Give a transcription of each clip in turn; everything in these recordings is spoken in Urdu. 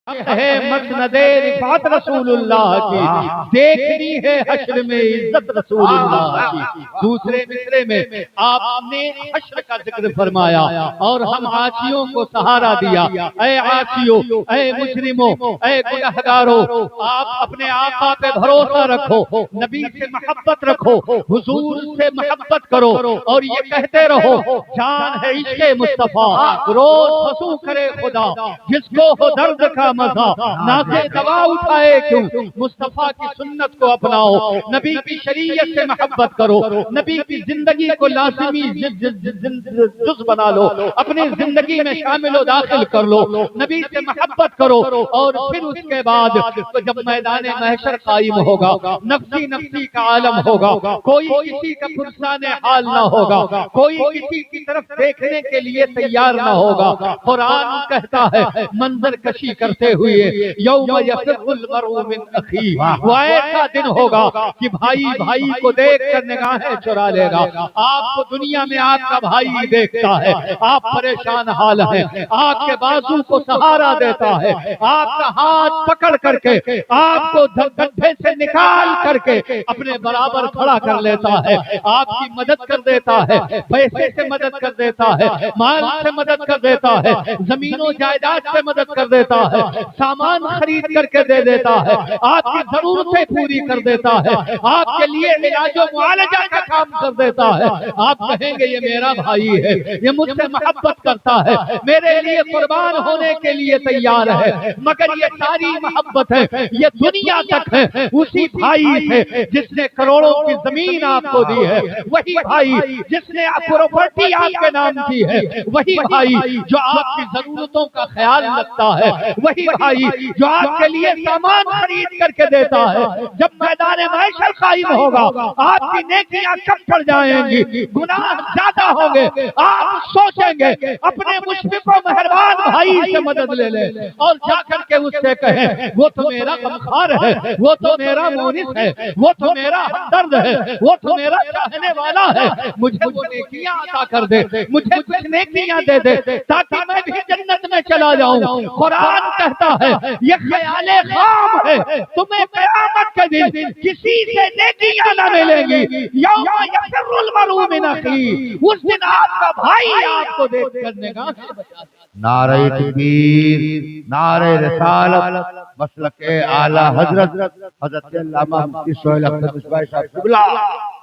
ہے مسند رفعت رسول اللہ کی، دیکھنی ہے حشر میں عزت رسول اللہ کی۔ دوسرے مصرے میں آپ نے حشر کا ذکر فرمایا اور ہم عاصیوں کو سہارا دیا۔ اے عاصیوں، اے مجرموں، اے گنہگاروں، آپ اپنے آقا پہ بھروسہ رکھو، نبی سے محبت رکھو، حضور سے محبت کرو اور یہ کہتے رہو جان ہے عشق مصطفیٰ، روز ہنسو کرے خدا، جس کو ہو درد کا مزہ نازے دوا اٹھائے کیوں، مصطفیٰ کی سنت کو اپناؤ، نبی کی شریعت سے محبت کرو، نبی کی زندگی کو لازمی جز بنا لو، اپنی زندگی میں شامل و داخل کر لو، نبی سے محبت کرو، اور پھر اس کے بعد جب میدان محشر قائم ہوگا، نفسی نفسی کا عالم ہوگا، کوئی کسی کا پرسان حال نہ ہوگا، کوئی کسی کی طرف دیکھنے کے لیے تیار نہ ہوگا۔ قرآن کہتا ہے منظر کشی کرتے ہوئے یوم یفر المرء من اخیہ، وہ ایسا دن ہوگا کہ بھائی بھائی کو دیکھ کر نگاہیں چرا لے گا۔ آپ کو دنیا میں آپ کا بھائی دیکھتا ہے، آپ پریشان حال ہیں، آپ کے بازو کو سہارا دیتا ہے، آپ کا ہاتھ پکڑ کر کے آپ کو گڈھے سے نکال کر کے اپنے برابر کھڑا کر لیتا ہے، آپ کی مدد کر دیتا ہے، پیسے سے مدد کر دیتا ہے، مال سے مدد کر دیتا ہے، زمین و جائیداد سے مدد کر دیتا ہے، سامان خرید کر کے دے دیتا ہے، آپ کی ضرورتیں پوری کر دیتا ہے، آپ کے لیے علاج و معالجہ کا کام کر دیتا ہے۔ آپ کہیں گے یہ میرا بھائی ہے، یہ مجھ سے محبت کرتا ہے، میرے لیے قربان ہونے کے لیے تیار ہے، مگر یہ ساری محبت ہے یہ دنیا تک ہے اسی بھائی سے جس نے کروڑوں کی زمین آپ کو دی ہے، وہی بھائی جس نے پراپرٹی آپ کے نام کی ہے، وہی بھائی جو آپ کی ضرورتوں کا خیال رکھتا ہے، وہی بھائی جو آپ کے لیے سامان خرید کر کے دیتا ہے۔ جب میدان محشر قائم ہوگا آپ کی نیکیاں کم پڑ جائیں گی، گناہ زیادہ ہوں گے، آپ سوچیں گے اپنے مشفق و مہربان بھائی سے مدد لے لیں اور جا کر کے اس سے کہیں وہ تو میرا غمخوار ہے، وہ تو میرا مونس ہے، وہ تو میرا ہمدرد ہے، وہ تو میرا چاہنے والا ہے، مجھے وہ نیکیاں عطا کر دے، مجھے کچھ نیکیاں دے دے تاکہ میں بھی جنت میں چلا جاؤں۔ قرآن کہتا ہے یہ خیال خام ہے، تمہیں قیامت کے دن کسی سے نیکیاں نہ ملیں گی، یوم یفر المرء من اخیہ، اس دن آپ کا بھائی آپ کو دیکھ کر نگاہ سے بچا دے۔ نعرہ تکبیر، نعرہ رسالت، مسلک اعلی حضرت حضرت علامہ مفتی سہیل اختر مصباحی صاحب قبلہ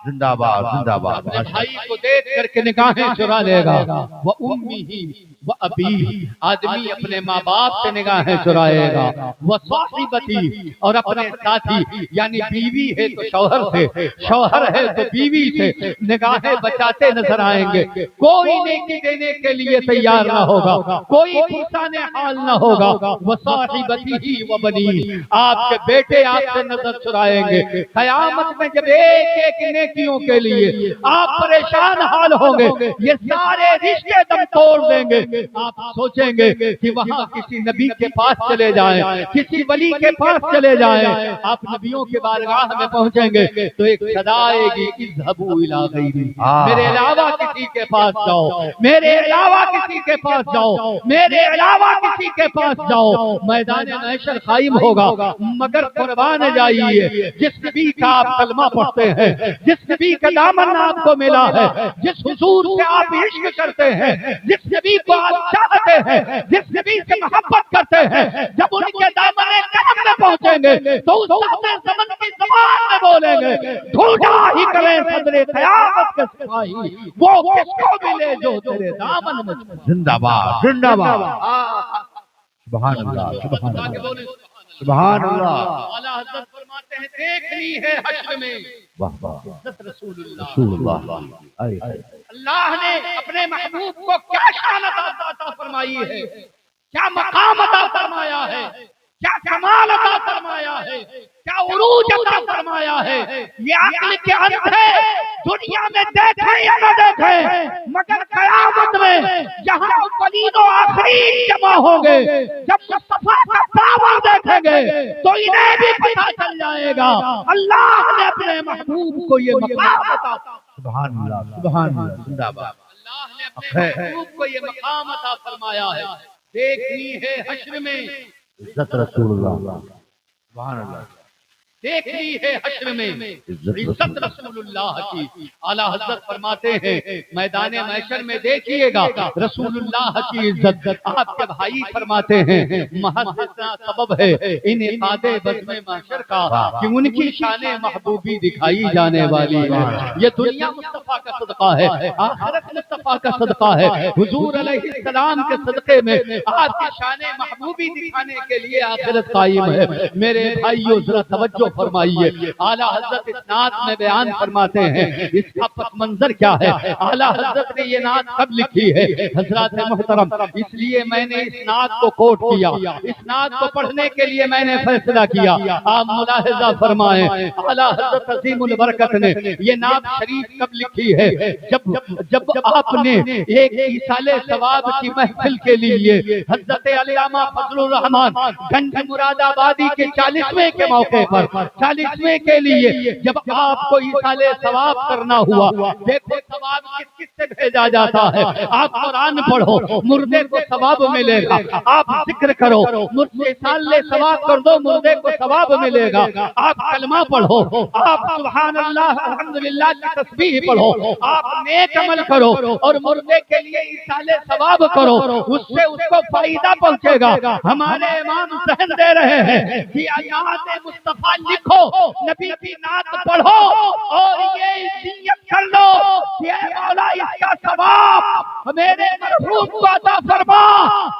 زندہ باد زندہ باد۔ اپنے بھائی کو دیکھ کر کے نگاہیں چرا لے گا، وہ امی ہی وہ ابی، آدمی اپنے ماں باپ سے نگاہیں چرائے گا، وہ صاحبتی، اور اپنے ساتھی یعنی بیوی ہے تو شوہر سے، شوہر ہے تو بیوی سے نگاہیں بچاتے نظر آئیں گے۔ کوئی نیکی دینے کے لیے تیار نہ ہوگا، کوئی پرسان حال نہ ہوگا، وہ صاحبتی ہی وہ بنی، آپ کے بیٹے آپ سے نظر چرائیں گے۔ قیامت میں جب ایک ایک نیکیوں کے لیے آپ پریشان حال ہوں گے، یہ سارے رشتے دم توڑ دیں گے، آپ سوچیں گے کہ وہاں کسی نبی کے پاس چلے جائیں، کسی ولی کے پاس چلے جائیں۔ آپ نبیوں کے بارگاہ میں پہنچیں گے تو ایک صدا آئے گی اذهبوا الى غیری، میرے علاوہ کسی کے پاس جاؤ، میرے علاوہ کسی کے پاس جاؤ، میرے علاوہ کسی کے پاس جاؤ۔ میدان محشر قائم ہوگا، مگر قربان جائیے جس نبی کا آپ کلمہ پڑھتے ہیں، جس نبی کا دامن آپ کو ملا ہے، جس حضور سے آپ عشق کرتے ہیں، جس نبی کو آپ چاہتے ہیں، جس نبی سے محبت کرتے ہیں، جب ان کے دامن کرم میں پہنچیں گے تو اس صاحب زمن کی زبان میں بولیں گے ڈھونڈا ہی کریں صدر قیامت کے سپاہی، وہ کس کو ملے جو تیرے دامن میں زندہ باد زندہ باد۔ سبحان اللہ سبحان اللہ سبحان اللہ۔ اعلیٰ حضرت فرماتے ہیں دیکھنی ہے حشر میں واہ واہ عزت رسول اللہ، رسول اللہ۔ اللہ نے اپنے محبوب کو کیا شان عطا فرمائی ہے، کیا مقام عطا فرمایا ہے، کیا کمال عطا فرمایا ہے، کیا عروج عطا فرمایا ہے۔ یہ عقل کے اندھے دنیا میں دیکھیں یا نہ دیکھیں، مگر قیامت میں جہاں اولین و آخرین جمع ہوں گے، جب مصطفیٰ کا پاور دیکھیں گے تو انہیں بھی پتہ چل جائے گا اللہ نے اپنے محبوب کو یہ مقام عطا سبحان اللہ سبحان اللہ زندہ باد۔ اللہ نے اپنے محبوب کو یہ مقام عطا فرمایا ہے۔ دیکھنی ہے حشر میں عزت رسول اللہ سبحان اللہ دیکھنی ہے حشر میں عزت رسول اللہ کی۔ اعلیٰ حضرت فرماتے ہیں میدان محشر میں دیکھیے گا رسول اللہ کی عزت۔ آپ کے بھائی فرماتے ہیں محض اتنا سبب ہے انعقاد بزم محشر کا کہ ان کی شان محبوبی دکھائی جانے والی ہے۔ یہ دنیا مصطفیٰ کا صدقہ ہے، آخرت مصطفیٰ کا صدقہ ہے۔ حضور علیہ السلام کے صدقے میں آپ کی شان محبوبی دکھانے کے لیے آخرت قائم ہے۔ میرے بھائیو ذرا توجہ فرمائیے، اعلیٰ حضرت اس نعت میں بیان فرماتے ہیں اس کا پس منظر کیا ہے۔ اعلیٰ حضرت نے یہ نعت کب لکھی ہے حضرات محترم؟ اس لیے میں نے اس نعت کو کوٹ کیا، اس نعت کو پڑھنے کے لیے میں نے فیصلہ کیا۔ آپ ملاحظہ فرمائیں اعلیٰ حضرت عظیم البرکت نے یہ نعت شریف کب لکھی ہے؟ جب آپ نے ایک ایصال ثواب کی محفل کے لیے حضرت علامہ فضل الرحمان گنج مراد آبادی کے 40ویں کے موقع پر 40ویں کے لیے جب آپ کو ایصال ثواب کرنا ہوا، دیکھو ثواب کس کس سے بھیجا جاتا ہے۔ آپ قرآن پڑھو مردے کو ثواب ملے گا، آپ ذکر کرو ایصال ثواب کر دو مردے کو ثواب ملے گا، آپ کلمہ پڑھو، آپ سبحان اللہ الحمدللہ کی تسبیح پڑھو، آپ نیک عمل کرو اور مردے کے لیے ایصال ثواب کرو، اس سے اس کو فائدہ پہنچے گا۔ ہمارے امام ذہن دے رہے ہیں کہ نعت مصطفیٰ لکھو، نبی کی نعت پڑھو اور یہ نیت کر لو کہ اے مولا اس کا ثواب میرے مرحوم کو عطا فرما۔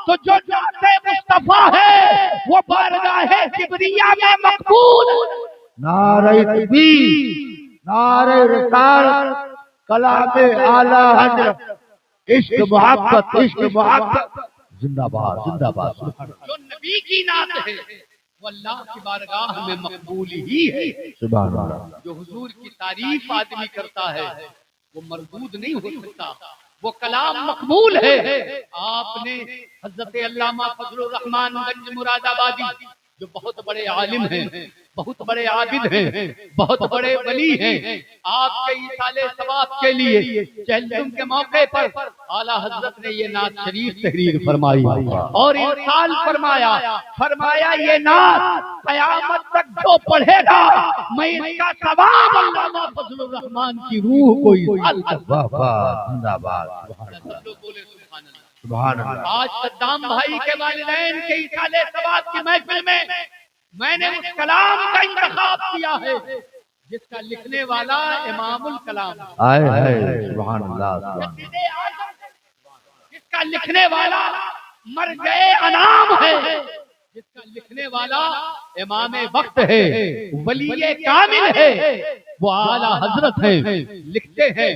تو جو نعت مصطفیٰ ہے وہ بارگاہ کبریہ میں مقبول۔ نعرہ تکبیر، نعرہ رسالت، کلام اعلی حضرت، عشق محبت، عشق محبت، زندہ باد زندہ باد۔ جو نبی کی نعت ہے وہ اللہ کی بارگاہ میں مقبول ہی ہے۔ سبحان اللہ۔ جو حضور کی تعریف آدمی کرتا ہے وہ مردود نہیں ہو سکتا، وہ کلام مقبول ہے۔ آپ نے حضرت علامہ فضل الرحمان گنج مراد آبادی جو بہت بڑے عالم ہیں، بہت بڑے عابد ہیں، بہت بڑے ولی ہیں، آپ کے ایصال ثواب کے لیے چہلم کے موقع پر اعلیٰ حضرت نے یہ نعت شریف تحریر فرمائی اور ارسال فرمایا یہ نعت قیامت تک جو پڑھے گا میں اس کا ثواب علامہ فضل الرحمان کی روح کو ایصال کرتا ہوں۔ زندہ باد سبحان اللہ۔ آج صدام بھائی کے والدین کے ایصال ثواب کی محفل میں نے اس کلام کا انتخاب کیا ہے جس کا لکھنے والا امام الکلام آئے ہے سبحان اللہ۔ جس کا لکھنے والا مرجع انعام ہے، جس کا لکھنے والا امام وقت ہے، ولی کامل ہے، وہ اعلیٰ حضرت ہیں، لکھتے ہیں۔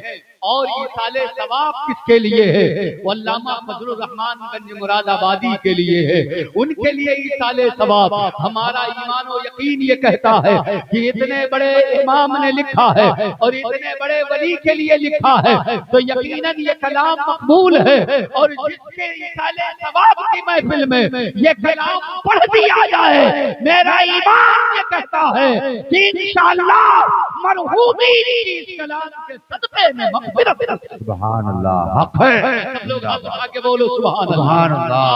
اور ایصال ثواب کس کے لیے ہے؟ وہ علامہ فضل الرحمان گنج مراد آبادی کے لیے ہے، ان کے لیے ایصال ثواب۔ ہمارا ایمان و یقین یہ کہتا ہے کہ اتنے بڑے امام نے لکھا ہے اور اتنے بڑے ولی کے لیے لکھا ہے تو یقیناً یہ کلام مقبول ہے، اور جس کے ایصال ثواب کی محفل میں یہ کلام پڑھ دیا جائے، میرا ایمان یہ کہتا ہے کہ انشاءاللہ مرحومی اس کلام کے صدقے میں سبحان اللہ حق ہے۔ سب لوگ آگے بولو سبحان اللہ۔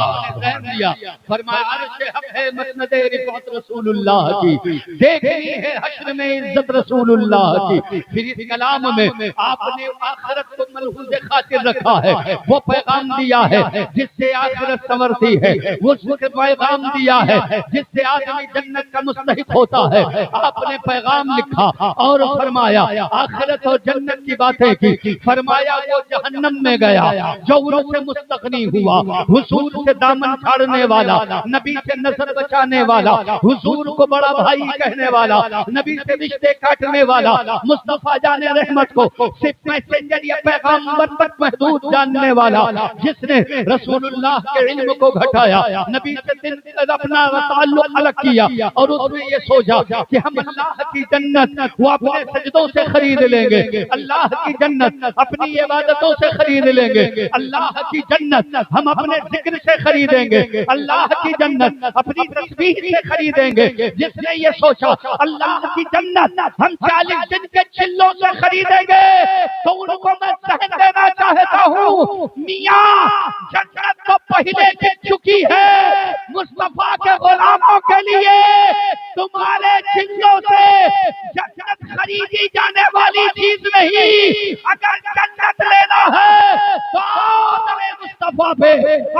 فرمایا عرش حق ہے مسند رفعت رسول اللہ کی، دیکھنی ہے حشر میں عزت رسول اللہ کی۔ پھر اس کلام میں آپ نے آخرت کو ملحوظ خاطر رکھا ہے، وہ پیغام دیا ہے جس سے آخرت سنورتی ہے، وہ پیغام دیا ہے جس سے آدمی جنت کا مستحق ہوتا ہے۔ آپ نے پیغام لکھا اور فرمایا آخرت اور جنت کی باتیں کی۔ فرمایا وہ جہنم میں گیا جو ان سے مستغنی ہوا، حضور سے دامن چھاڑنے والا، نبی سے نظر بچانے والا، حضور کو بڑا بھائی کہنے والا، نبی سے رشتے کاٹنے والا، مصطفیٰ جان رحمت کو صرف میسنجر یا پیغامبر تک محدود جاننے والا، جس نے رسول اللہ کے علم کو گھٹایا، نبی سے اپنا تعلق الگ کیا اور اس نے یہ سوچا کہ ہم اللہ کی جنت وہ اپنے سجدوں سے خرید لیں گے اللہ کی جنت، اپنی عبادتوں سے خرید لیں گے اللہ کی جنت، ہم اپنے ذکر سے خریدیں گے اللہ کی جنت، اپنی تسبیح سے خریدیں گے۔ جس نے یہ سوچا اللہ کی جنت ہم 40 دن کے چلوں سے خریدیں گے تو ان کو میں سہن دینا چاہتا ہوں، میاں جنت تو پہلے جت چکی ہے، مصطفیٰ کے غلاموں کے لیے تمہارے چلوں سے جنت خریدی جانے والی چیز نہیں۔ اگر جنت لینا ہے تو میرے مصطفیٰ پہ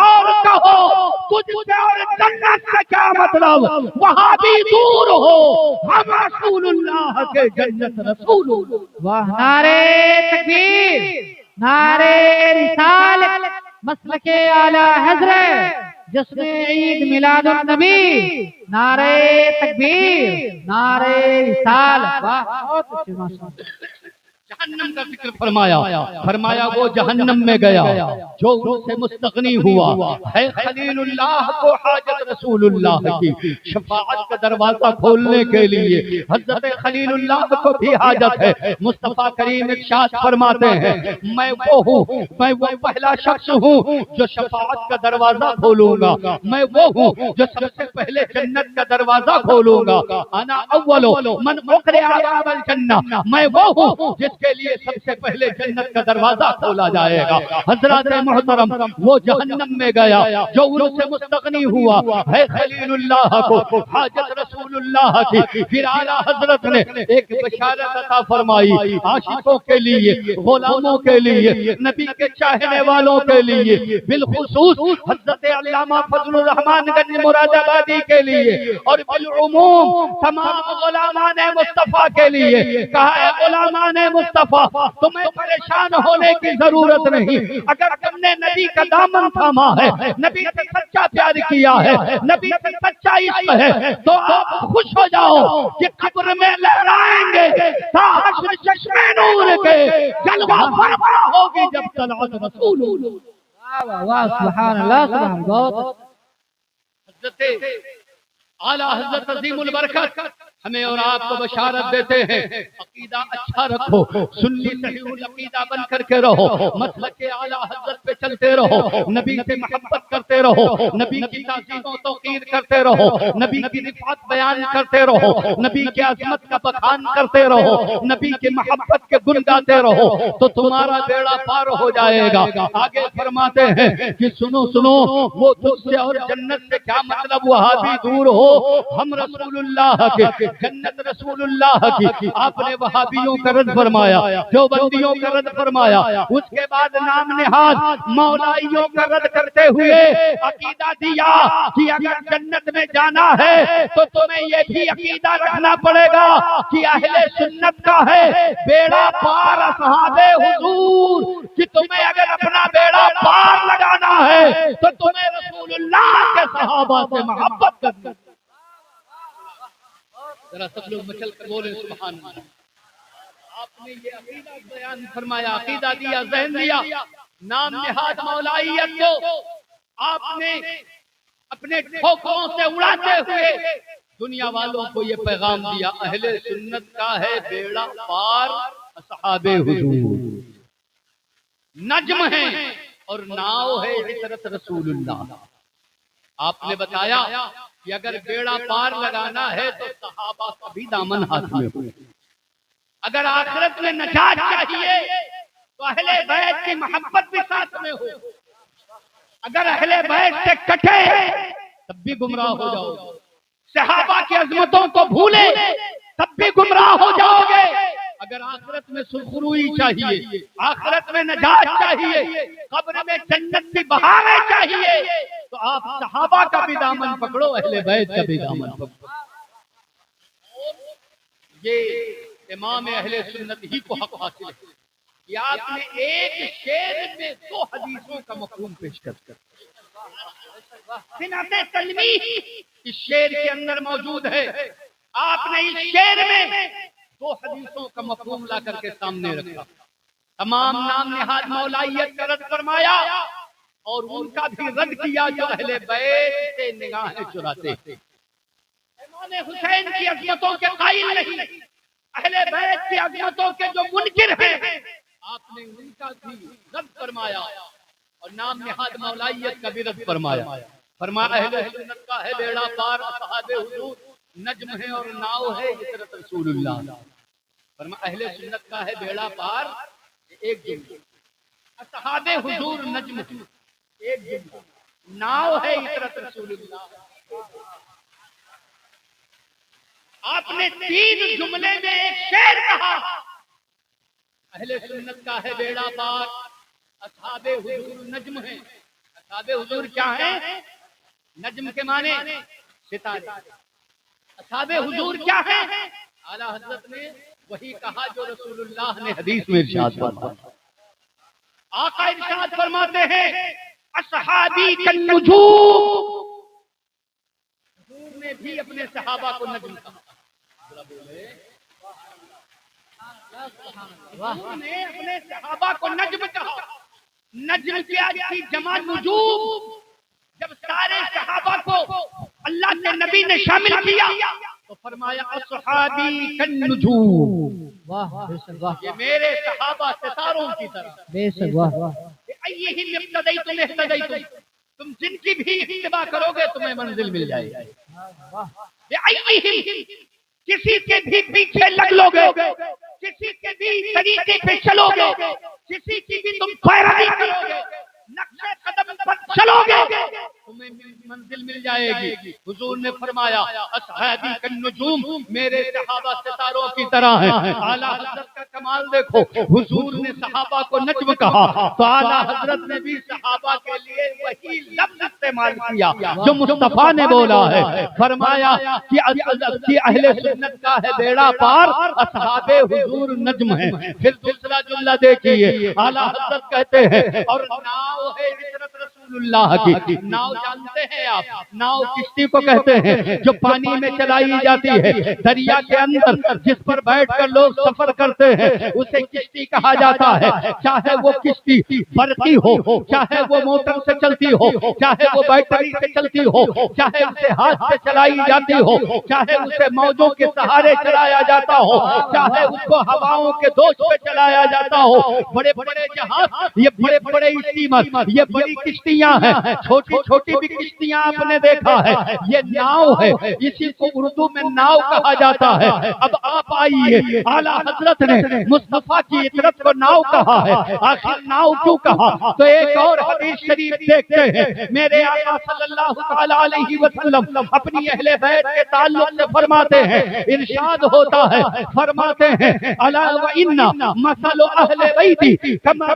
اور کہو تجھ سے اور جنت سے کیا مطلب، وہاں بھی دور ہو، ہم رسول اللہ کے جنت رسول۔ واہ، نعرے تکبیر، نعرے رسالت، مسلک اعلی حضرت، جشن عید میلاد النبی، نعرے تکبیر، نعرے رسالت، واہ بہت اچھے ماشاءاللہ۔ جہنم کا ذکر فرمایا وہ جہنم میں گیا جو ان سے مستغنی ہوا ہے خلیل اللہ کو حاجت رسول اللہ کی شفاعت کا دروازہ کھولنے کے لیے حضرت خلیل اللہ کو بھی حاجت ہے۔ مصطفیٰ کریم ارشاد فرماتے ہیں میں وہ پہلا شخص ہوں جو شفاعت کا دروازہ کھولوں گا، میں وہ ہوں جو سب سے پہلے جنت کا دروازہ کھولوں گا، انا اول من اقرع باب الجنہ، میں وہ ہوں جس کے لیے سب سے پہلے جنت کا دروازہ کھولا جائے گا۔ حضرات محترم وہ جہنم میں گیا جو ان سے مستغنی ہوا ہے خلیل اللہ کو حاجت رسول اللہ کی۔ پھر اعلیٰ حضرت نے ایک بشارت عطا فرمائی عاشقوں کے لیے، غلاموں کے لیے، نبی کے چاہنے والوں کے لیے، بالخصوص حضرت علامہ فضل الرحمان گنج مراد آبادی کے لیے، اور بالعموم تمام غلامان مصطفیٰ کے لیے کہا ہے غلامان مصطفیٰ تمہیں پریشان ہونے کی ضرورت نہیں، اگر تم نے نبی کا دامن تھاما ہے، نبی سے سچا پیار کیا ہے، نبی سے سچا عشق ہے تو آپ خوش ہو جاؤ کہ قبر میں لہرائیں گے تا حشر چشمے نور کے جلوہ فرما ہوگی جب طلعت رسول۔ واہ واہ سبحان اللہ، سبحان اللہ۔ حضرت اعلیٰ حضرت عظیم البرکت ہمیں اور آپ کو بشارت دیتے ہیں عقیدہ اچھا رکھو، سنی صحیح العقیدہ بن کر کے رہو، مسلک اعلیٰ حضرت پہ چلتے رہو، نبی سے محبت کرتے رہو، نبی کی تعظیم و توقیر کرتے رہو، نبی کی رفعت بیان کرتے رہو، نبی کی عظمت کا بخان کرتے رہو، نبی کی محبت کے گن گاتے رہو تو تمہارا بیڑا پار ہو جائے گا۔ آگے فرماتے ہیں کہ سنو سنو وہ تجھ سے اور جنت سے کیا مطلب، وہاں بھی دور ہو، ہم رسول اللہ کے جنت رسول اللہ کی۔ آپ نے وہابیوں کا رد فرمایا، دیوبندیوں کا رد فرمایا، اس کے بعد نام نہاد مولائیوں کا رد کرتے ہوئے عقیدہ دیا کہ اگر جنت میں جانا ہے تو تمہیں یہ بھی عقیدہ رکھنا پڑے گا کہ اہل سنت کا ہے بیڑا پار اصحاب حضور، کہ تمہیں اگر اپنا بیڑا پار لگانا ہے تو تمہیں رسول اللہ کے صحابہ سے محبت کرنا۔ ذرا سب لوگ مچل کر بولیں سبحان اللہ۔ آپ نے یہ عقیدہ بیان فرمایا، عقیدہ دیا، ذہن دیا، نام نہاد مولائیت کو آپ نے اپنے ٹھوکروں سے اڑاتے ہوئے دنیا والوں کو یہ پیغام دیا اہل سنت کا ہے بیڑا پار اصحاب حضور، نجم ہے اور ناؤ ہے عطرت رسول اللہ۔ آپ نے بتایا کہ اگر بیڑا پار لگانا ہے تو صحابہ کا بھی دامن ہاتھ میں ہو، اگر آخرت میں نجات چاہیے تو اہل بیت کی محبت بھی ساتھ میں ہو، اگر اہل بیت سے کٹے تب بھی گمراہ ہو جاؤ گے، صحابہ کی عظمتوں کو بھولے تب بھی گمراہ ہو جاؤ گے۔ اگر آخرت میں سرخروئی چاہیے، آخرت میں نجات چاہیے، قبر میں جنت کی بہاریں چاہیے تو آپ صحابہ کا بھی دامن پکڑو، اہل بیت کا بھی دامن پکڑو۔ یہ امام اہل سنت ہی کو حق حاصل ہے کہ آپ نے ایک شعر میں 2 حدیثوں کا مفہوم پیش کر صنعت تلمیح اس شعر کے اندر موجود ہے۔ آپ نے اس شعر میں 2 حدیثوں کا مفہوم لا کر کے سامنے رکھا، تمام نام نہاد مولائیت کا رد فرمایا اور ان کا بھی رد کیا جو اہل بیت سے نگاہیں چراتے ہیں، امام حسین کی عظمتوں کے قائل نہیں، اہل بیت کی عظمتوں کے جو منکر ہیں آپ نے ان کا بھی رد فرمایا اور نام نہاد مولائیت کا بھی رد فرمایا. فرمایا اہل سنت کا ہے بیڑا پار، اصحاب حضور نجم ہے اور ناؤ ہے عطرت رسول اللہ. فرمایا اہل سنت کا ہے بیڑا پار، ایک جملہ، اصحاب حضور نجم ہے ایک جملہ، ناؤ ہے عطرت رسول اللہ. آپ نے تین جملے میں ایک شعر کہا، اہل سنت کا ہے بیڑا پار، اصحاب حضور نجم ہے. اصحاب حضور کیا ہیں؟ نجم کے معنی ستارے. اصحاب حضور کیا ہیں؟ اعلیٰ حضرت نے وہی کہا جو رسول اللہ نے حدیث میں ارشاد فرمایا. آقا ارشاد فرماتے ہیں اصحابی کالنجوم. حضور نے بھی اپنے صحابہ کو نجم کہا. حضور نے اپنے صحابہ کو نجم کہا. نجم کیا کی جمع نجوم. جب سارے صحابہ کو اللہ کے نبی نے شامل کیا تو فرمایا اصحابی کالنجوم. یہ میرے صحابہ ستاروں کی طرح. بے شک واہ واہ. ایہم اقتدیتم اہتدیتم. تم جن کی بھی اتباع کرو گے تمہیں منزل مل جائے گی. ایہم کسی کے بھی پیچھے لگ لو گے، کسی کے بھی طریقے پہ چلو گے، کسی کی بھی تم پیروی کرو گے، نقشے قدم پر چلو گے تمہیں منزل مل جائے گی. حضور نے فرمایا اصحابی کالنجوم، میرے صحابہ ستاروں کی طرح ہیں. اعلیٰ حضرت کا کمال دیکھو، حضور نے صحابہ کو نجم کہا تو اعلیٰ حضرت نے بھی صحابہ کے لیے وہی لفظ استعمال کیا جو مصطفیٰ نے بولا ہے. فرمایا کہ اہل سنت کا ہے بیڑا پار، اصحاب حضور نجم ہیں. پھر دوسرا جملہ دیکھیے، اعلیٰ حضرت کہتے ہیں اور ناؤ ہے عطرت رسول اللہ کی. ناؤ جانتے ہیں آپ، ناؤ کشتی کو کہتے ہیں جو پانی میں چلائی جاتی ہے دریا کے اندر، جس پر بیٹھ کر لوگ سفر کرتے ہیں اسے کشتی کہا جاتا ہے. چاہے وہ کشتی برقی ہو، چاہے وہ موٹر سے چلتی ہو، چاہے وہ بیٹری سے چلتی ہو، چاہے اسے ہاتھ سے چلائی جاتی ہو، چاہے اسے موجوں کے سہارے چلایا جاتا ہو، چاہے اس کو ہواؤں کے دوش پہ چلایا جاتا ہو. بڑے بڑے جہاز، یہ بڑے بڑے اسٹیمر، یہ بڑی کشتیاں ہیں، چھوٹی چھوٹی بھی کشتیاں آپ نے دیکھا ہے. یہ ناؤ ہے، اسی کو اردو میں ناؤ کہا جاتا ہے. اب آپ آئیے، اعلیٰ حضرت نے مصطفیٰ کی عطرت کو ناؤ کہا ہے. آخر ناؤ کیوں کہا؟ تو ایک اور حدیث شریف دیکھتے ہیں. میرے آقا صلی اللہ تعالی علیہ وسلم اپنی اہل بیت کے تعلق سے فرماتے ہیں، ارشاد ہوتا ہے، فرماتے ہیں الا وان مثل اہل بیتی کما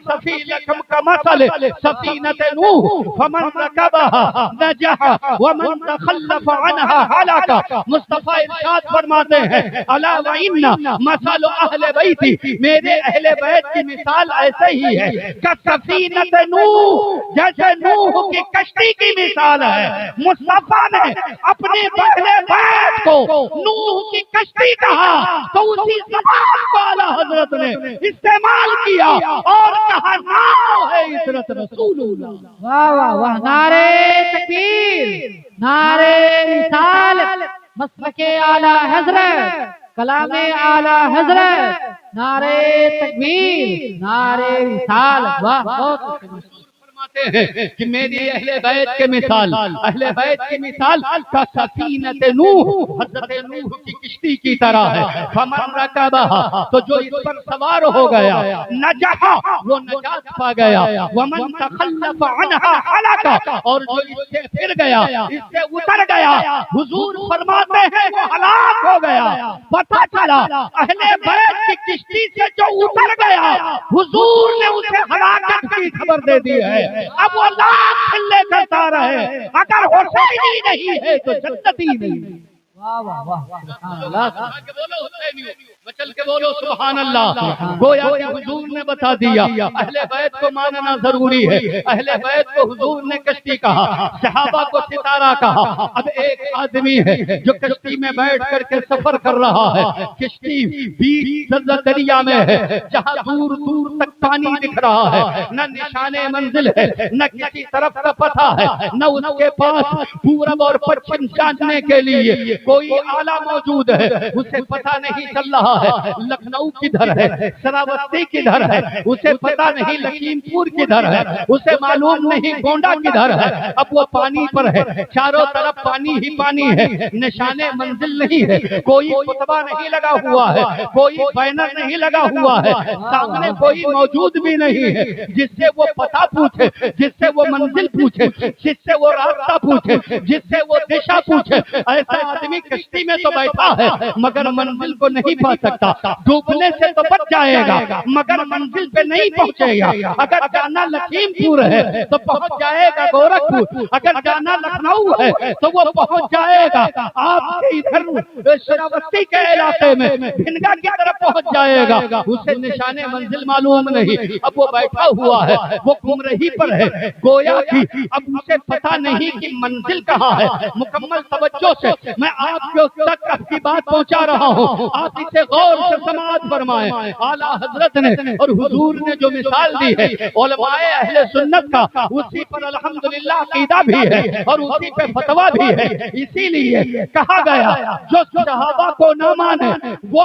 کمثل سفینۃ نوح فمن رکبها نجح ومن تخلف عنها هلك. مصطفیٰ ارشاد فرماتے ہیں الا وان مثل اہل بیتی، میرے اہل بیت کی مثال ایسے ہی ہے کسفینۃ نوح، جیسے نوح کی کشتی کی مثال ہے. مصطفیٰ نے اپنے اہل بیت کو نوح کی کشتی کہا تو اسی زبان کو اعلیٰ حضرت نے استعمال کیا اور کہا ناؤ ہے عطرت رسول اللہ. واہ واہ واہ. نعرے تکبیر، نعرے رسالت، مسلک اعلیٰ حضرت، کلام اعلیٰ حضرت. نعرے تکبیر، نعرے رسالت. واہ بہت فرماتے ہیں کہ میری اہل بیت کے مثال، اہل بیت کی مثال کا سفینۃ نوح، حضرت نوح کی کشتی کی طرح ہے. فمن رکبها، تو جو اس پر سوار ہو گیا، نجح، وہ نجات پا گیا. ومن تخلف عنها ہلک، اور جو اس سے پھر گیا، اس سے اتر گیا، حضور فرماتے ہیں وہ ہلاک ہو گیا. پتہ چلا اہل بیت کی کشتی سے جو اتر گیا حضور نے اسے ہلاکت کی خبر دے دی ہے. اب وہ لاکھ چلے کرتا رہے، اگر حسینی نہیں ہے تو جنتی نہیں. واہ واہ واہ. سبحان اللہ. بولو حسینی، مچل کے بولو سبحان اللہ. گویا کہ حضور نے بتا دیا اہل بیت کو ماننا ضروری ہے. اہل بیت کو حضور نے کشتی کہا، صحابہ کو ستارہ کہا. اب ایک آدمی ہے جو کشتی میں بیٹھ کر کے سفر کر رہا ہے، کشتی بیچ دریا میں ہے، جہاں دور دور تک پانی دکھ رہا ہے، نہ نشان منزل ہے، نہ کسی طرف کا پتہ ہے، نہ اس کے پاس پورب اور پچھم جاننے کے لیے کوئی آلہ موجود ہے. اسے پتہ نہیں چل رہا ہے ہے لکھنؤ کدھر ہے، شراوتی کدھر ہے، اسے پتہ نہیں لکھیم پور کدھر ہے، اسے معلوم نہیں گونڈا کدھر ہے، اب وہ پانی پر ہے، چاروں طرف پانی ہی پانی ہے، نشان منزل نہیں ہے، کوئی خطبہ نہیں لگا ہوا ہے، کوئی بینر نہیں لگا ہوا ہے، سامنے کوئی موجود بھی نہیں ہے جس سے وہ پتہ پوچھے، جس سے وہ منزل پوچھے، جس سے وہ راستہ پوچھے، جس سے وہ دشا پوچھے۔ ایسا آدمی کشتی میں تو بیٹھا ہے مگر منزل کو نہیں پا سکتا، ڈوبنے سے تو بچ جائے گا مگر منزل پہ نہیں پہنچے گا۔ اگر جانا لکھیم پور ہے تو پہنچ جائے گا گورکھپور، اگر جانا لکھنؤ ہے تو وہ پہنچ جائے گا آپ کے ادھر شراوتی کے علاقے میں بھنگا کی طرف پہنچ جائے گا، اسے نشان منزل معلوم نہیں۔ اب وہ بیٹھا ہوا ہے، وہ گمراہی پر ہے گویا کہ اب اسے پتہ نہیں کہ منزل کہاں ہے۔ مکمل توجہ سے میں آپ تک آپ کی بات پہنچا رہا ہوں، آپ اسے غور سے سماعت فرمائیں۔ اعلیٰ حضرت نے اور حضور نے جو مثال دی ہے علماء اہل سنت کا، اسی پر الحمدللہ عقیدہ بھی ہے اور اسی پہ فتویٰ بھی ہے۔ اسی لیے کہا گیا جو صحابہ کو نہ مانے وہ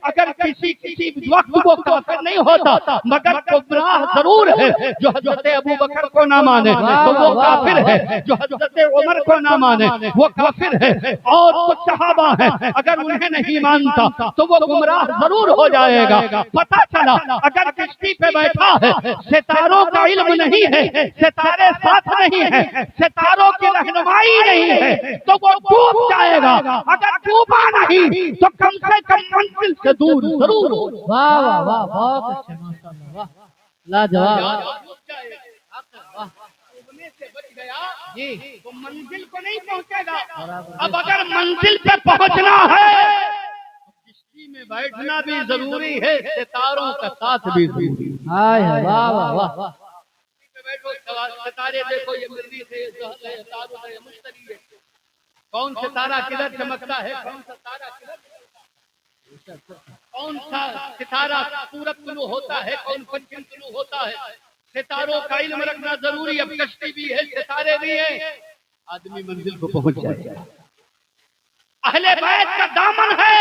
اگر کسی وقت وہ کافر نہیں ہوتا مگر گمراہ ضرور ہے۔ جو حضرت ابو بکر کو نہ مانے تو وہ کافر ہے، جو حضرت عمر کو نہ مانے وہ کافر ہے، اور کچھ صحابہ ہیں اگر انہیں نہیں مانتا تو وہ گمراہ ضرور ہو جائے گا۔ پتہ چلا اگر کشتی پہ بیٹھا ہے، ستاروں کا علم نہیں ہے، ستارے ساتھ نہیں ہے، ستاروں کی رہنمائی نہیں ہے تو وہ ڈوب جائے گا، اگر ڈوبا نہیں تو کم سے کم منزل سے دور ضرور ہو۔ واہ واہ واہ، بہت اچھے، ماشاءاللہ، واہ لاجواب۔ جی تو منزل کو نہیں پہنچے گا۔ اب اگر منزل پہ پہنچنا ہے کشتی میں بیٹھنا بھی ضروری ہے، ستاروں کا ساتھ بھی ضروری ہے۔ ہائے واہ واہ واہ، ستارے دیکھو، یہ مریخ ہے، زحل ہے، تارو ہے، مشتری ہے، کون ستارہ کدھر چمکتا ہے، کون ستارہ کدھر، کون سا ستارہ پورب طلوع ہوتا ہے، کون پچھم طلوع ہوتا ہے، ستاروں کا علم رکھنا ضروری ہے۔ اب کشتی بھی ہے، ستارے بھی ہیں، آدمی منزل کو پہنچ جائے۔ اہل بیت کا دامن ہے،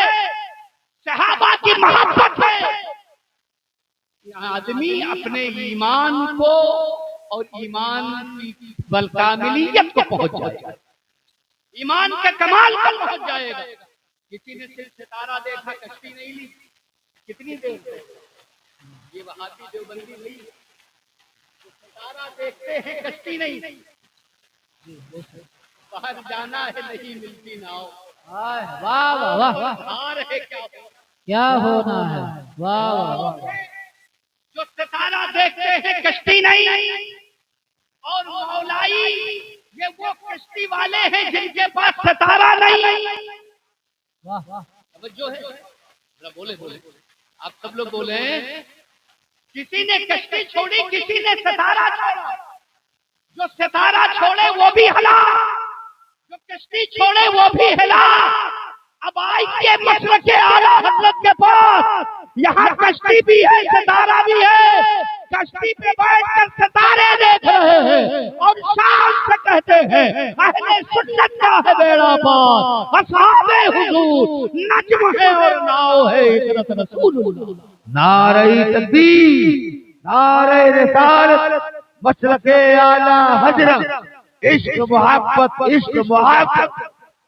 صحابہ کی محبت ہے، آدمی اپنے ایمان کو اور ایمان کی بالکاملیت کو پہنچ جائے گا، ایمان کے کمال پر پہنچ جائے گا۔ کسی نے صرف ستارہ دیکھا کشتی نہیں لی، کتنی دیر یہ وہابی دیوبندی نہیں، ستارہ دیکھتے ہیں کشتی نہیں، باہر جانا ہے نہیں ملتی ناؤ، ہائے واہ واہ واہ، باہر ہے کیا ہونا ہے، واہ واہ واہ۔ جو ستارہ دیکھتے ہیں کشتی نہیں، اور مولائی یہ وہ کشتی والے ہیں جن کے پاس ستارہ نہیں۔ واہ واہ، توجہ ہے، بولے آپ سب لوگ بولے، کسی نے کشتی چھوڑی، کسی نے ستارہ چھوڑا، جو ستارہ چھوڑے وہ بھی ہلاک، جو کشتی چھوڑے وہ بھی ہلاک۔ اب آئیے مشرق اعلیٰ حضرت کے پاس، یہاں کشتی بھی ہے، ستارہ بھی ہے، کشتی پہ بیٹھ کر ستارے دیکھ رہے ہیں اور شان سے کہتے ہیں اہل سنت کا ہے بیڑا پار، اصحاب حضور نجم ہے اور ناؤ ہے عطرت رسول اللہ۔ نعرہ تکبیر، نعرہ رسالت، مشرق اعلیٰ حضرت، عشق محبت، عشق محبت،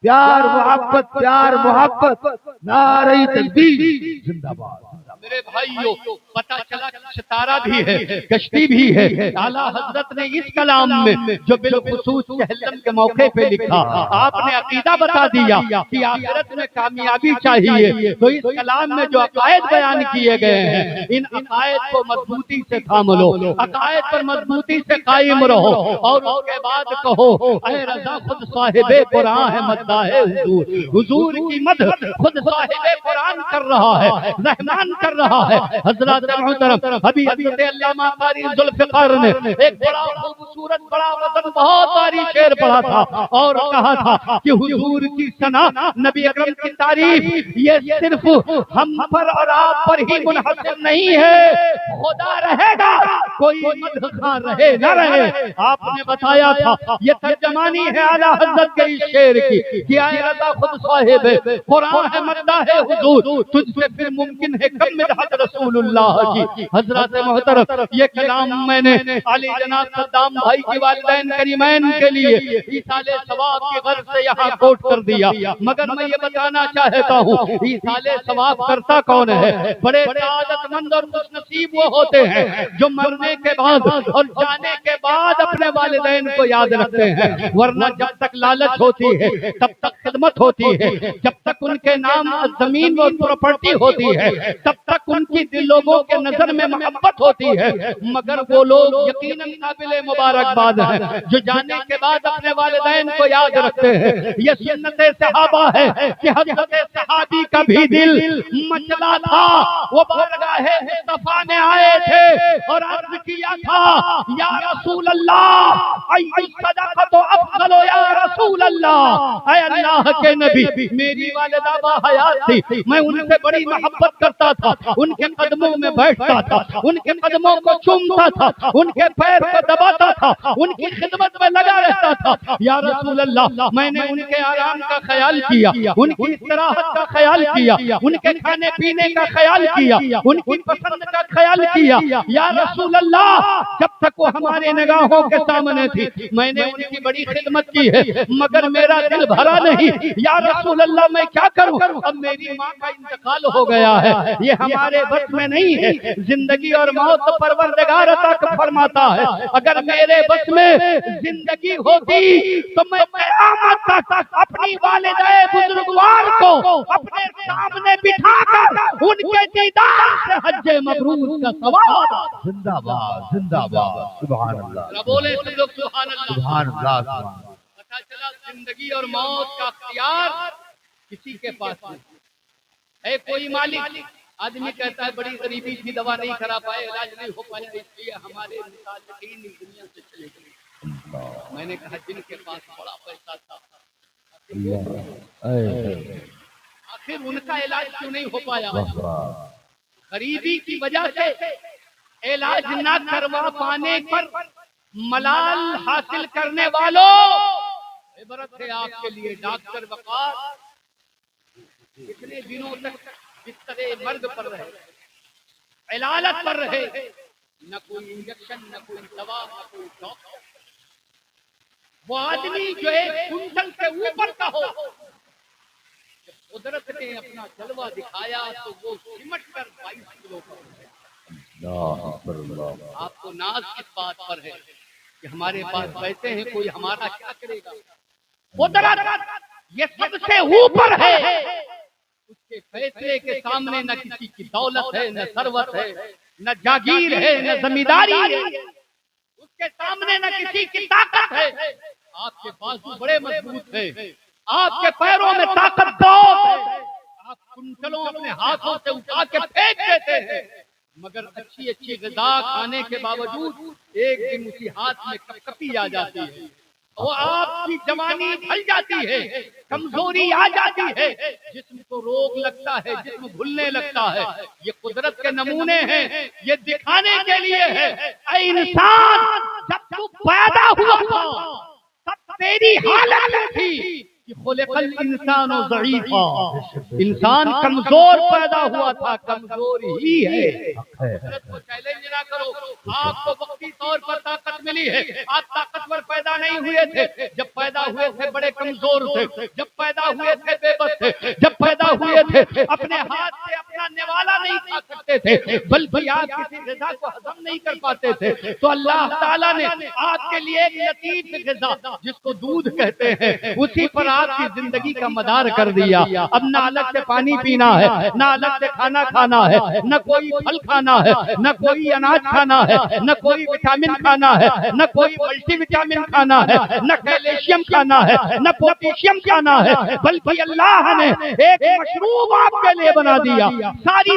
پیار محبت، پیار محبت، نعرہ تکبیر، زندہ باد۔ میرے بھائیو پتہ چلا ستارہ بھی ہے، کشتی بھی ہے۔ اعلیٰ حضرت نے اس کلام میں جو بالخصوص جہنم کے موقع پہ لکھا، آپ نے عقیدہ بتا دیا کہ آخرت میں کامیابی چاہیے، تو اس کلام میں جو عقائد بیان کیے گئے ہیں ان عقائد کو مضبوطی سے تھام لو، عقائد پر مضبوطی سے قائم رہو، اور اس کے بعد کہو اے رضا خود صاحب قرآن ہے مداح حضور، حضور کی مدح خود صاحب قرآن کر رہا ہے، رحمان کر کر رہا ہے۔ حضرات محترم ابھی حضرت علامہ قاری ذوالفقار نے ایک بڑا خوبصورت بڑا وزن بہت باری شعر پڑھا تھا اور کہا تھا کہ حضور کی ثنا، نبی اکرم کی تعریف یہ صرف ہم پر اور آپ پر ہی منحصر نہیں ہے، خدا رہے گا کوئی مدح خواہ رہے نہ رہے۔ آپ نے بتایا تھا یہ ترجمانی ہے اعلیٰ حضرت کے اس شعر کی کہ آئے اللہ خود صاحب قرآن ہے مدح ہے حضور، تجھ سے پھر ممکن ہے کم مدحت رسول اللہ کی۔ حضرات محترم یہ کلام میں نے علی جناب صدام بھائی کی والدین کریمین کے لیے ایصال ثواب کی غرض سے یہاں کوٹ کر دیا، مگر میں یہ بتانا چاہتا ہوں ایصال ثواب کرتا کون ہے؟ بڑے سعادت مند اور خوش نصیب وہ ہوتے ہیں جو مرنے کے بعد اور جانے کے بعد اپنے والدین کو یاد رکھتے ہیں، ورنہ جب تک لالچ ہوتی ہے تب تک خدمت ہوتی ہے، جب تک ان کے نام زمین اور پراپرٹی ہوتی ہے تب تک ان کی لوگوں کے نظر میں محبت ہوتی ہے، مگر وہ لوگ یقیناً قابل مبارکباد ہیں جو جانے کے بعد اپنے والدین کو یاد رکھتے ہیں۔ یہ سنت صحابہ ہے کہ حضرت صحابی کا بھی دل مچلا تھا، وہ بارگاہ مصطفیٰ میں آئے تھے اور عرض کیا تھا یا رسول اللہ ای صدقۃ افضل یا رسول اللہ، اے اللہ کے نبی میری والدہ باحیات تھی، میں ان سے بڑی محبت کرتا تھا، ان کے قدموں میں بیٹھتا تھا، ان کے قدموں کو چومتا تھا، ان کے پیر کو دباتا تھا، ان کی خدمت میں لگا رہتا تھا۔ یا رسول اللہ میں نے ان کے آرام کا خیال کیا، ان کی استراحت کا خیال کیا، ان کے کھانے پینے کا خیال کیا، ان کی پسند کا خیال کیا۔ یا رسول اللہ جب تک وہ ہمارے نگاہوں کے سامنے تھی میں نے ان کی بڑی خدمت کی ہے، مگر میرا دل بھرا نہیں۔ یا رسول اللہ میں کیا کروں، اب میری ماں کا انتقال ہو گیا ہے، یہ ہمارے بس میں نہیں ہے، زندگی اور موت پروردگار عطا فرماتا ہے، اگر میرے بس میں زندگی ہوتی تو میں قیامت تک اپنی والدہ بزرگوار کو اپنے سامنے بٹھا کر ان کے دیدار سے حج مبرور کا ثواب۔ زندہ باد زندہ باد، سبحان اللہ بولے سب لوگ سبحان اللہ۔ سبحان اللہ۔ پتہ چلا زندگی اور موت کا اختیار کسی کے پاس نہیں ہے۔ کوئی مالک آدمی کہتا ہے بڑی غریبی تھی، دوا نہیں کرا پائے، علاج نہیں ہو پایا، اس لیے ہمارے متعلقین اس دنیا سے چلے گئے۔ میں نے کہا جن کے پاس بڑا پیسہ تھا آخر ان کا علاج کیوں نہیں ہو پایا؟ غریبی کی وجہ سے علاج نہ کروا پانے پر ملال حاصل کرنے والوں، عبرت ہے آپ کے لیے ڈاکٹر وقار کتنے دنوں تک بستر مرگ پر رہے، علالت پر رہے، نہ کوئی انجیکشن، نہ کوئی دوا، نہ کوئی ڈاکٹر۔ وہ آدمی جو ایک کنٹل سے اوپر کا ہو، جب قدرت نے اپنا جلوہ دکھایا تو وہ سمٹ کر 22 کلو کا ہو گیا۔ آپ کو ناز اس بات پر ہے کہ ہمارے پاس پیسے ہیں، کوئی ہمارا کیا کرے گا؟ قدرت یہ سب سے اوپر ہے، اس کے فیصلے کے سامنے نہ کسی کی دولت ہے، نہ ثروت ہے، نہ جاگیر ہے، نہ زمینداری ہے، اس کے سامنے نہ کسی کی طاقت ہے۔ آپ کے بازو بڑے مضبوط ہیں، آپ کے پیروں میں طاقت بہت ہے، آپ کنٹلوں اپنے ہاتھوں سے اٹھا کے پھینک دیتے ہیں، مگر اچھی اچھی غذا کھانے کے باوجود ایک دن اسی ہاتھ میں کپکپی آ جاتی ہے، وہ آپ کی جوانی ڈھل جاتی ہے، کمزوری آ جاتی ہے، جسم کو روگ لگتا ہے، جسم بھولنے لگتا ہے۔ یہ قدرت کے نمونے ہیں، یہ دکھانے کے لیے ہے اے انسان جب تو پیدا ہوا تھا تب تیری حالت تھی کہ خلق الانسان ضعیفا، انسان کمزور پیدا ہوا تھا، کمزور ہی ہے۔ قدرت کو چیلنج نہ کرو، آپ کو وقتی طور پر طاقت ملی ہے، آپ طاقتور پیدا نہیں ہوئے تھے، جب پیدا ہوئے تھے بڑے کمزور تھے، جب پیدا ہوئے تھے بے بس تھے، جب پیدا ہوئے تھے اپنے ہاتھ سے اپنا نوالا نہیں کھا سکتے تھے، بلکہ آپ کسی غذا کو ہضم نہیں کر پاتے تھے، تو اللہ تعالیٰ نے آپ کے لیے ایک لطیف غذا جس کو دودھ کہتے ہیں اسی پر آپ کی زندگی کا مدار کر دیا۔ اب نہ الگ سے پانی پینا ہے، نہ الگ سے کھانا کھانا ہے، نہ کوئی پھل کھانا ہے، نہ کوئی اناج کھانا ہے، نہ کوئی وٹامن کھانا ہے، نہ کوئی ملٹی وٹامن کھانا ہے، نہ کیلشیم کھانا ہے، نہ پوٹیشیم کھانا ہے، بلکہ اللہ نے ایک مشروب آپ کے لیے بنا دیا، ساری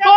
2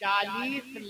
40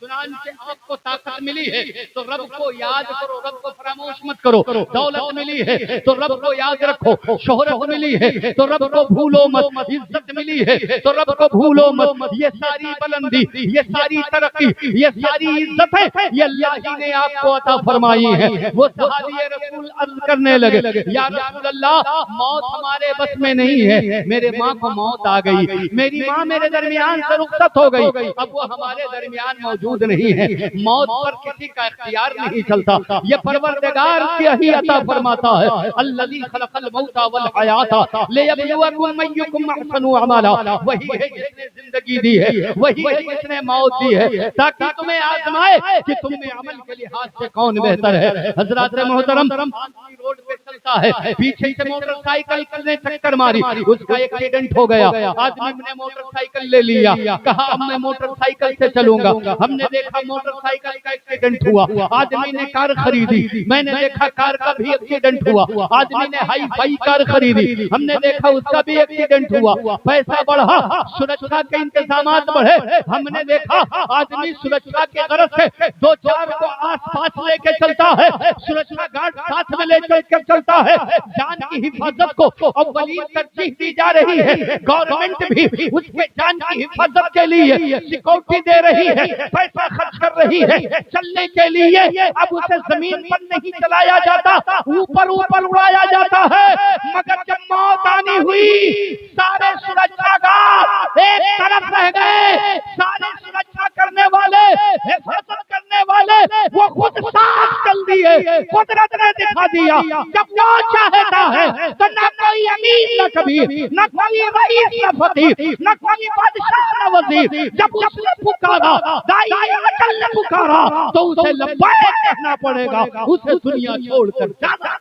چنانچہ آپ کو طاقت ملی ہے تو رب کو یاد کرو، رب کو فراموش مت کرو۔ دولت ملی ہے تو رب کو یاد رکھو، شہرت ملی ہے تو رب کو بھولو مت، عزت ملی ہے تو رب کو بھولو مت۔ یہ ساری بلندی، یہ ساری ترقی، یہ ساری عزت ہے، یہ اللہ ہی نے آپ کو عطا فرمائی ہے۔ وہ صحابی رسول عرض کرنے لگے، یا رسول اللہ موت ہمارے بس میں نہیں ہے، میرے ماں کو موت آ گئی، میری ماں میرے درمیان سے رخصت ہو گئی، اب وہ ہمارے درمیان موجود نہیں ہے، موت پر کسی کا اختیار نہیں چلتا، یہ پروردگار کی ہی عطا فرماتا ہے۔ الذی خلق الموت والحیات لیبلوکم ایکم احسن عملا، وہی ہے جس نے زندگی دی ہے، وہی ہے جس نے موت دی ہے، تاکہ تمہیں آزمائے کہ تم میں عمل کے لحاظ سے کون بہتر ہے۔ حضرات محترم، آدمی روڈ پہ چلتا ہے، پیچھے سے موٹر سائیکل نے ٹکر ماری، اس کا ایکسیڈنٹ ہو گیا، آدمی نے موٹر سائیکل لے لیا، کہا اب میں موٹر سائیکل سے چلوں گا، ہم نے دیکھا موٹر سائیکل کا ایکسیڈنٹ ہوا، آدمی نے کار خریدی، میں نے دیکھا کار کا بھی ایکسیڈنٹ ہوا، آدمی نے ہائی فائی کار خریدی، ہم نے دیکھا اس کا بھی ایکسیڈنٹ ہوا، پیسہ بڑھا، سرکشا کے انتظامات بڑھے، ہم نے دیکھا آدمی سرکشا کے غرض سے دو چار کو آس پاس لے کے چلتا ہے، سرکشا گارڈ ساتھ میں لے چل کے چلتا ہے، جان کی حفاظت کو اولین ترجیح دی جا رہی ہے، گورنمنٹ بھی اس کے جان کی حفاظت کے لیے سیکورٹی دے رہی ہے، پیسہ خرچ کر رہی ہے چلنے کے لیے، اب اسے زمین پر نہیں چلایا جاتا، اوپر اڑایا جاتا ہے، مگر جب موت آنی ہوئی سارے سرکشا گارڈ ایک طرف رہ گئے، سارے سرکشا کرنے والے، حفاظت کرنے والے وہ خود ساتھ چل دیے، قدرت نے دکھا دیا جب وہ چاہتا ہے تو نہ کوئی امیر نہ کبیر، نہ کوئی رئیس نہ فقیر، نہ کوئی بادشاہ نہ وزیر، جب اس نے پکارا دائی اجل نے پکارا تو اسے لبیک کہنا پڑے گا، اسے دنیا چھوڑ کر جانا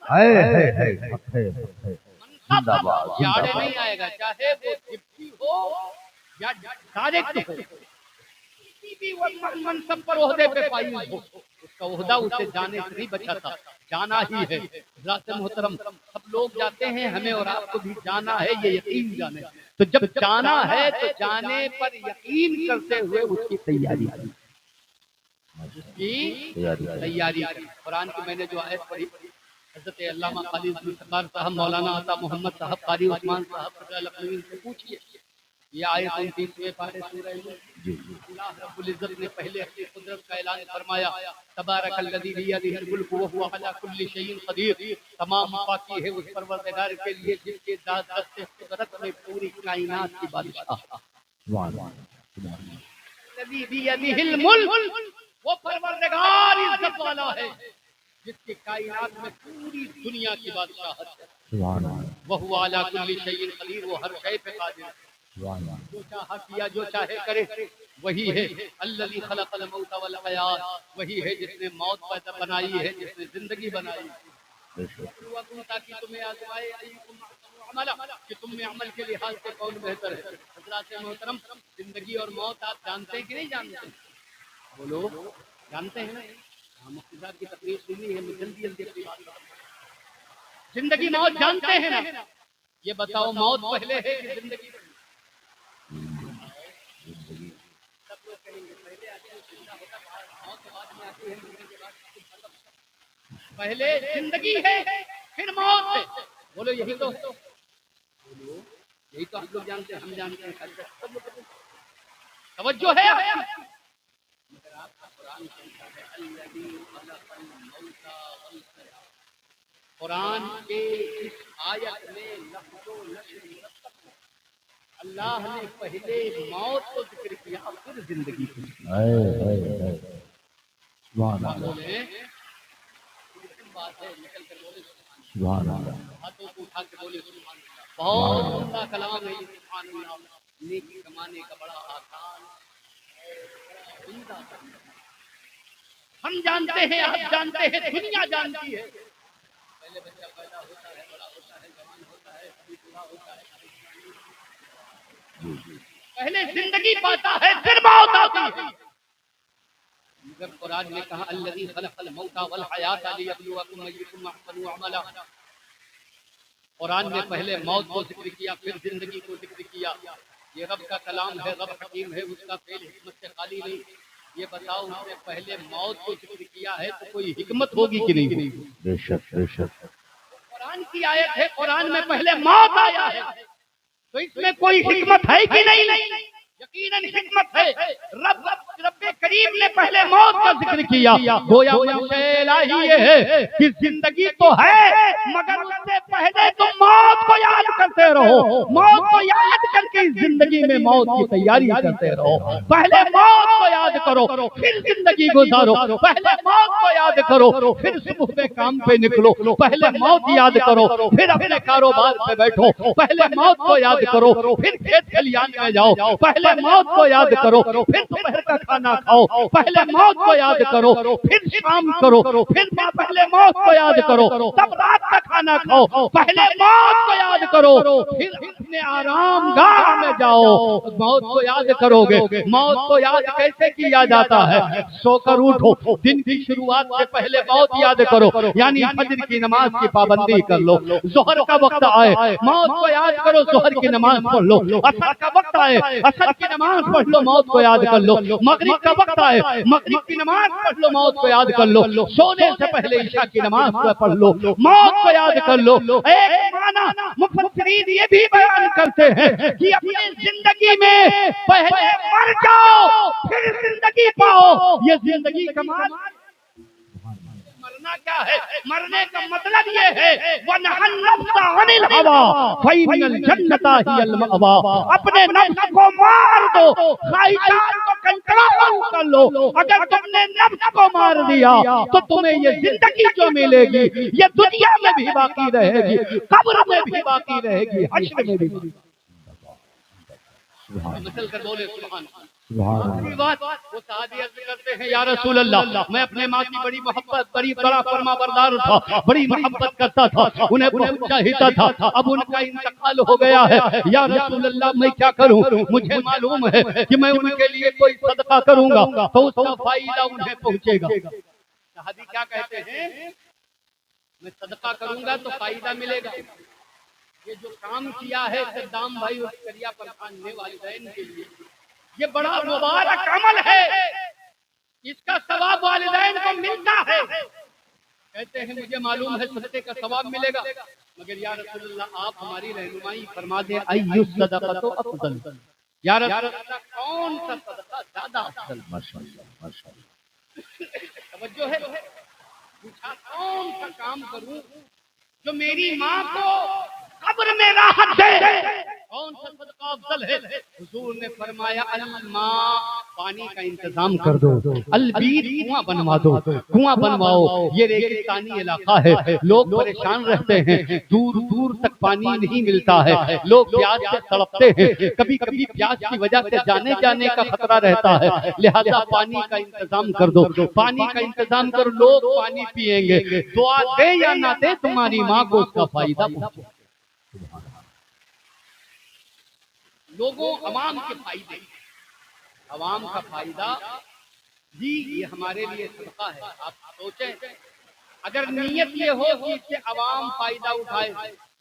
زندہ باد یاڑے نہیں آئے گا، چاہے وہ ڈپٹی ہو یا ڈائریکٹ ہو، کسی بھی منصب پر عہدے پہ فائز ہو، اس کا عہدہ اسے جانے سے نہیں بچاتا، جانا ہی ہے۔ حضرات محترم، سب لوگ جاتے ہیں، ہمیں اور آپ کو بھی جانا ہے، یہ یقین جانے، تو جب جانا ہے تو جانے پر یقین کرتے ہوئے اس کی تیاری کریں، تیاری کریں۔ قرآن کی میں نے جو آیت پڑھی، حضرت علامہ قاری ذوالفقار صاحب، مولانا عطا محمد صاحب، قاری عثمان صاحب فضل لکھنوی سے پوچھئے، یہ آیت 29ویں پارے سورہ اللہ رب العزت نے پہلے اپنی قدرت کا اعلان فرمایا، تبارک الذی بیدہ الملک وہو علی کل شیء قدیر، تمام پاکی ہے اس پروردگار کے لیے جس کے دست قدرت میں پوری کائنات کی بادشاہ، الذی بیدہ الملک، وہ پروردگار عزت والا ہے جس کی کائنات میں پوری دنیا کی بادشاہت ہے، وہو علی کل شیء قدیر، وہ ہر شے پہ قادر ہے، جو چاہا کیا، جو چاہے کرے، وہی ہے الذی خلق الموت والحیات، وہی ہے جس نے موت پیدا بنائی ہے، جس نے زندگی بنائی ہے، تاکہ تمہیں آزمائے ایکم احسن عملا، کہ تم میں عمل کے لحاظ سے کون بہتر ہے۔ حضرات محترم، زندگی اور موت آپ جانتے ہیں کہ نہیں جانتے؟ بولو، جانتے ہیں نا؟ مفتی صاحب کی تقریر سنی ہے، میں جلدی اپنی بات کرتا ہوں۔ زندگی موت جانتے ہیں نا؟ یہ بتاؤ موت پہلے ہے کہ زندگی؟ سب لوگ کہیں گے پہلے آتی ہے زندہ ہوتا ہے، موت بعد میں آتی ہے، مرنے کے بعد پہلے زندگی ہے پھر موت ہے، بولو یہی تو، بولو یہی تو ہم لوگ جانتے ہیں، ہم جانتے ہیں، سب لوگ توجہ ہے مگر آپ کا قرآن کہتا ہے الذی خلق الموت والحیات، قرآن کے اس آیت میں لفظ و نشر مرتب ہے، اللہ نے پہلے موت کو ذکر کیا پھر زندگی کو، سبحان اللہ، بات ہے، نکل کر بولے سبحان اللہ، ہاتھوں کو اٹھا کے بولے سبحان اللہ، بہت عمدہ کلام ہے یہ سبحان اللہ، نیکی کمانے کا بڑا آسان عمدہ کام ہے۔ ہم جانتے ہیں، آپ جانتے ہیں، دنیا جانتی ہے، پہلے بچہ پیدا ہوتا ہے، بڑا ہوتا ہے، جوان ہوتا ہے، پھر بوڑھا ہوتا ہے، پہلے زندگی پاتا ہے پھر موت آتی ہے، مگر قرآن نے کہا الذی خلق الموت والحیات لیبلوکم ایکم احسن عملا، قرآن نے پہلے موت کو ذکر کیا پھر زندگی کو ذکر کیا، یہ رب کا کلام ہے، رب حکیم ہے، اس کا فعل حکمت سے خالی نہیں، یہ بتاؤ اس نے پہلے موت کو ذکر کیا ہے تو کوئی حکمت ہوگی کہ نہیں؟ بے شک بے شک. قرآن کی آیت ہے، قرآن میں پہلے موت آیا ہے تو اس میں کوئی حکمت ہے کہ نہیں؟ یقیناً حکمت ہے. رب کریم نے پہلے موت کا ذکر کیا، گویا منشاء الہی یہ ہے کہ زندگی تو ہے مگر اس سے پہلے تم موت کو یاد کرتے رہو، موت کو یاد کر کے زندگی میں موت کی تیاری کرتے رہو. پہلے موت کو یاد کرو پھر زندگی گزارو، پہلے موت کو یاد کرو پھر صبح میں کام پہ نکلو، پہلے موت یاد کرو پھر اپنے کاروبار پہ بیٹھو، پہلے موت کو یاد کرو پھر کھیت کھلیان میں جاؤ، پہلے موت کو یاد کرو پھر دوپہر کا کھانا کھاؤ، پہلے موت کو یاد کرو پھر شام کرو، پھر پہلے موت کو یاد کرو تب رات کا کھانا کھاؤ، پہلے موت کو یاد کرو پھر اپنے آرام گاہ میں جاؤ. موت کو یاد کرو گے. موت کو یاد کیسے کیا جاتا ہے؟ سو کر اٹھو، دن کی شروعات سے پہلے موت یاد کرو، یعنی فجر کی نماز کی پابندی کر لو. ظہر کا وقت آئے موت کو یاد کرو، ظہر کی نماز پڑھ لو. عصر کا وقت آئے عصر کی نماز پڑھ لو، موت کو یاد کر لو. مغرب کا وقت آئے مغرب کی نماز پڑھ لو، موت کو یاد کر لو. سونے سے پہلے عشاء کی نماز پڑھ لو، موت کو یاد کر لو. ایک معنی مفسرین یہ بھی بیان کرتے ہیں کہ اپنی زندگی میں پہلے مر جاؤ پھر زندگی پاؤ. یہ زندگی کا معنی مرنا کیا ہے؟ مرنے کا مطلب یہ ہے وَنَحَ النَّفْسَ عَنِ الْهَوَىٰ فَإِنَّ الْجَنَّةَ هِيَ الْمَأْوَىٰ. اپنے نفس کو مار دو، خواہشات کو کنٹرول کر لو. اگر تم نے نفس کو مار دیا تو تمہیں یہ زندگی جو ملے گی یہ دنیا میں بھی باقی رہے گی، قبر میں بھی باقی رہے گی، حشر میں بھی. مسل کر بولے سبحان اللہ. وہ صحابی عرض کرتے ہیں یا رسول اللہ میں اپنے ماں کی بڑی محبت بڑا فرما بردار تھا، بڑی محبت کرتا تھا، انہیں بہت چاہتا تھا، اب ان کا انتقال ہو گیا ہے، یا رسول اللہ میں کیا کروں؟ مجھے معلوم ہے کہ میں ان کے لیے کوئی صدقہ کروں گا تو اس کا فائدہ انہیں پہنچے گا. صحابی کیا کہتے ہیں؟ میں صدقہ کروں گا تو فائدہ ملے گا. یہ جو کام کیا ہے صدام بھائی اور کریا پر خاننے والدین کے لیے یہ بڑا مبارک عمل ہے، اس کا ثواب والدین کو ملتا ہے. کہتے ہیں مجھے معلوم ہے صدقے کا ثواب ملے گا، مگر یا رسول اللہ آپ ہماری رہنمائی فرما دیں ایُّ الصدقۃ افضل. یا رسول اللہ کون سا صدقہ زیادہ افضل؟ توجہ ہے. پوچھا کون سا کام کروں جو میری ماں کو قبر میں راحت دے؟ کون سا صدقہ افضل ہے؟ حضور نے فرمایا الماء، پانی کا انتظام کر دو. البیر، کنواں بنوا دو، کنواں بنواؤ. یہ ریگستانی علاقہ ہے، لوگ پریشان رہتے ہیں، دور دور تک پانی نہیں ملتا ہے، لوگ پیاس سے تڑپتے ہیں، کبھی کبھی پیاس کی وجہ سے جانے کا خطرہ رہتا ہے. لہذا پانی کا انتظام کر دو، پانی کا انتظام کر. لوگ پانی پیئیں گے، دعا دے یا نہ دے تمہاری ماں کو اس کا فائدہ پہنچے. لوگوں عوام کے فائدے، عوام کا فائدہ جی یہ ہمارے لیے صدقہ ہے. آپ سوچیں اگر نیت یہ ہو کہ اس سے عوام فائدہ اٹھائے،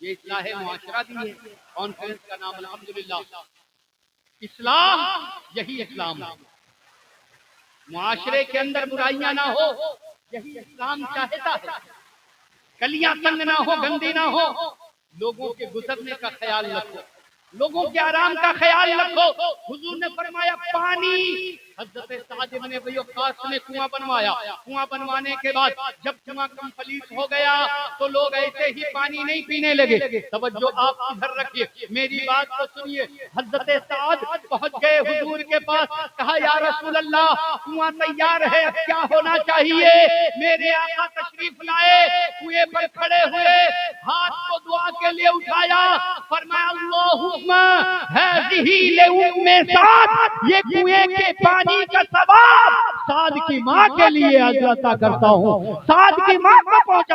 یہ اصلاح معاشرہ بھی ہے. کانفرنس کا نام الحمدللہ اصلاح، یہی اسلام ہے. معاشرے کے اندر برائیاں نہ ہو، یہی اسلام چاہتا ہے. گلیاں تنگ نہ ہو، گندی نہ ہو، لوگوں کے گزرنے کا خیال رکھو، لوگوں کے آرام کا خیال رکھو. حضور نے فرمایا پانی، حضرت سعد بن ابی وقاص نے کنواں بنوایا. کنواں بنوانے کے بعد جب کنواں کمپلیٹ ہو گیا تو لوگ ایسے ہی پانی نہیں پینے لگے. توجہ آپ ادھر رکھیے، میری بات کو سنیے. حضرت سعد پہنچ گئے حضور کے پاس، کہا یا رسول اللہ کنواں تیار ہے، کیا ہونا چاہیے؟ میرے آقا تشریف لائے، کنویں پر کھڑے ہوئے، ہاتھ کو دعا کے لیے اٹھایا، فرمایا اللہم ہذہ لأم سعد، یہ کنویں کے پانی کا ثواب سعد کی ماں کے لیے عطا کرتا ہوں، سعد کی ماں کو پہنچ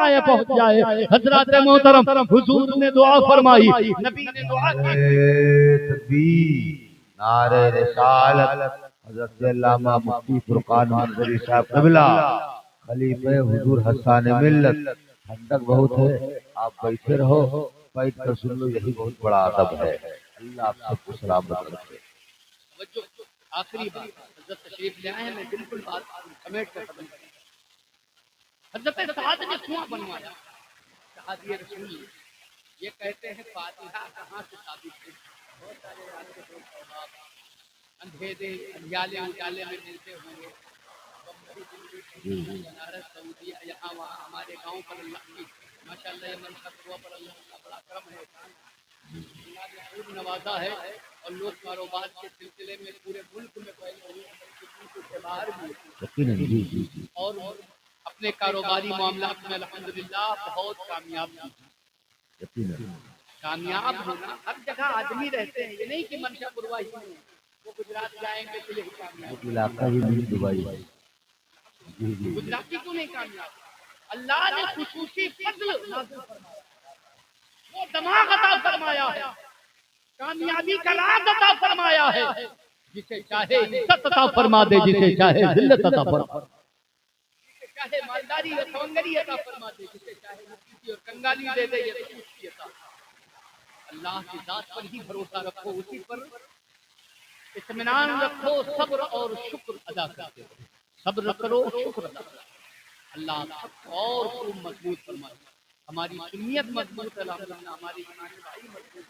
جائے. حضرات محترم حضور نے دعا فرمائی، نبی نے دعا کی. تکبیر، نعرہ رسالت. حضرت علامہ مفتی فرقان منظری صاحب قبلہ خلیفہ حضور حسان ملت. ٹھنڈک بہت ہے، آپ بیٹھے رہو، بیٹھ کر سن لو، یہی بہت بڑا ادب ہے. اللہ آپ سب کو سلامت رکھے. آخری بات حضرت تشریف لے آئے ہیں، میں بالکل بات سمیٹ کر ختم کروں. حضرت سعد نے کنواں بنوایا شہادی رسول نے. یہ کہتے ہیں فاتحہ کہاں سے ثابت ہے؟ بہت سارے راستے لوگ اوقات اندھیرے اندھیالے اجالے میں ملتے ہوں گے. بنارس سعودیہ یہاں وہاں ہمارے گاؤں پر اللہ کی ماشاء اللہ یہ منصب ہوا پر اللہ کا بڑا کرم ہے. اللہ نے خوب نوازا ہے اور لوگ کاروبار کے سلسلے میں پورے ملک میں پہلے ہوئے ملک سے باہر بھی اور اپنے کاروباری معاملات میں الحمدللہ بہت کامیاب ہیں. کامیاب ہونا ہر جگہ آدمی رہتے ہیں، یہ نہیں کہ منشا پرواہی نہیں ہے. وہ گجرات جائیں گے تو یہی کامیاب علاقہ بھی نہیں دبئی. گجراتی کیوں نہیں کامیاب؟ اللہ نے خصوصی فضل نازل فرمایا، وہ دماغ عطا فرمایا ہے، کامیابی کا راز عطا فرمایا ہے. جسے چاہے عزت عطا فرما دے، جسے چاہے ذلت عطا فرما دے، جسے چاہے مالداری اور سونگری عطا فرما دے، جسے چاہے مفتی اور کنگالی دے دے، یہ خصوصی عطا. اللہ کی ذات پر ہی بھروسہ رکھو، اسی پر اطمینان رکھو، صبر اور شکر ادا کرتے رہو. صبر کرو، شکر ادا کرو. اللہ سب کو اور خوب مضبوط فرمائے. ہماری سنیت مضبوط ہے الحمدللہ، ہماری بھائی مضبوط